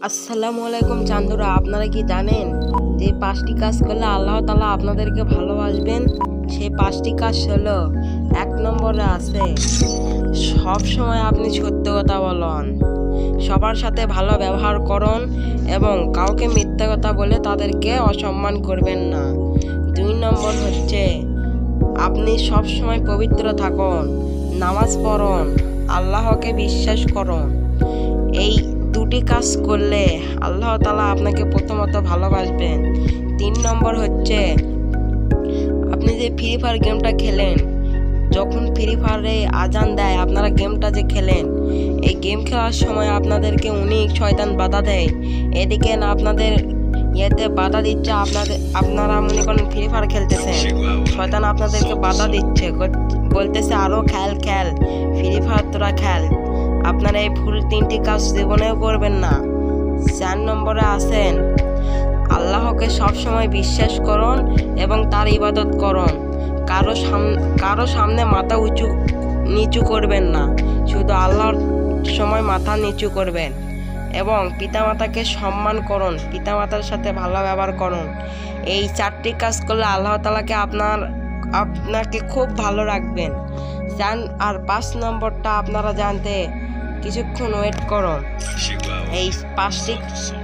আসসালামু আলাইকুম চান্দুরা, আপনারা কি জানেন যে 5টি কাজ করলে আল্লাহ তাআলা আপনাদেরকে ভালোবাসবেন? সেই 5টি কাজ হলো, 1 নম্বরে আছে সব সময় আপনি সত্য কথা বলুন, সবার সাথে ভালো ব্যবহার করুন এবং কাউকে মিথ্যা কথা বলে তাদেরকে অসম্মান করবেন না। 2 নম্বর হচ্ছে আপনি সব সময় পবিত্র থাকুন, নামাজ পড়ুন, আল্লাহকে বিশ্বাস করুন। এই 2টি কাজ করলে আল্লাহ তাআলা আপনাকে প্রথমত ভালোবাসবেন। 3 নম্বর হচ্ছে আপনি যে ফ্রি ফায়ার গেমটা খেলেন, যখন ফ্রি ফায়ারে আজান দেয় আপনারা গেমটা যে খেলেন, এই গেম খেলার সময় আপনাদেরকে অনেক শয়তান বাধা দেয়। এদিকে না আপনাদের ইয়েতে বাধা দিচ্ছে, আপনারা মনে করেন ফ্রি ফায়ার খেলতেছেন, শয়তান আপনাদেরকে বাধা দিচ্ছে, বলতেছে আরো খেল ফ্রি ফায়ার তোরা খেল। আপনারা এই ভুল 3টি কাজ জীবনেও করবেন না। 4 নম্বরে আছেন আল্লাহকে সবসময় বিশ্বাস করুন এবং তার ইবাদত করুন। কারো সামনে মাথা নিচু করবেন না, শুধু আল্লাহর সময় মাথা নিচু করবেন এবং পিতামাতাকে সম্মান করুন, পিতামাতার সাথে ভালো ব্যবহার করুন। এই 4টি কাজ করলে আল্লাহ তাআলাকে আপনাকে খুব ভালো রাখবেন। আর 5 নম্বরটা আপনারা জানতে কিছুক্ষণ ওয়েট করুন। এই 5টি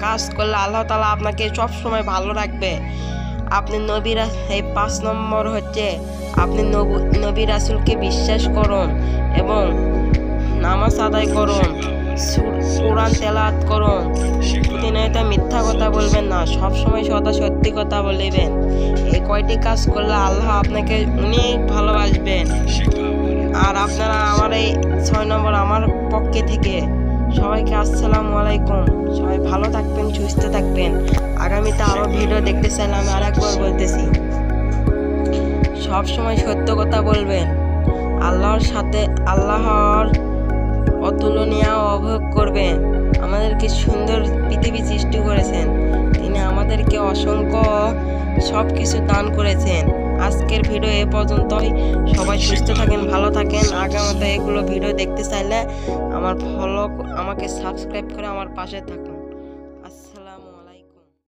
কাজ করলে আল্লাহ তাআলা আপনাকে সব সময় ভালো রাখবে। আপনি এই 5 নম্বর হচ্ছে আপনি নবী রাসূলকে বিশ্বাস করুন এবং নামাজ আদায় করুন, কোরআন তেলাওয়াত করুন, প্রতিনিয়ত মিথ্যা কথা বলবেন না, সব সময় সদা সত্যি কথা বলবেন। এই কয়টি কাজ করলে আল্লাহ আপনাকে অনেক ভালোবাসবেন। আর আপনারা আমার এই 6 নম্বর আমার পক্ষে থেকে সবাইকে আসসালামু আলাইকুম। সবাই ভালো থাকবেন, সুস্থ থাকবেন। আগামীতে আরো ভিডিও দেখতে চাইলে আমি আরেকবার বলতেছি, সব সময় সত্য কথা বলবেন, আল্লাহর অতুলনীয় অবহেলা করবেন। আমাদেরকে সুন্দর পৃথিবী সৃষ্টি করেছেন, তিনি আমাদেরকে অসংখ্য সব কিছু দান করেছেন। আজকের ভিডিও এ পর্যন্তই। সবাই সুস্থ থাকেন, ভালো থাকেন। আগামীতে এগুলো ভিডিও দেখতে চাইলে আমাকে সাবস্ক্রাইব করে আমার পাশে থাকুন।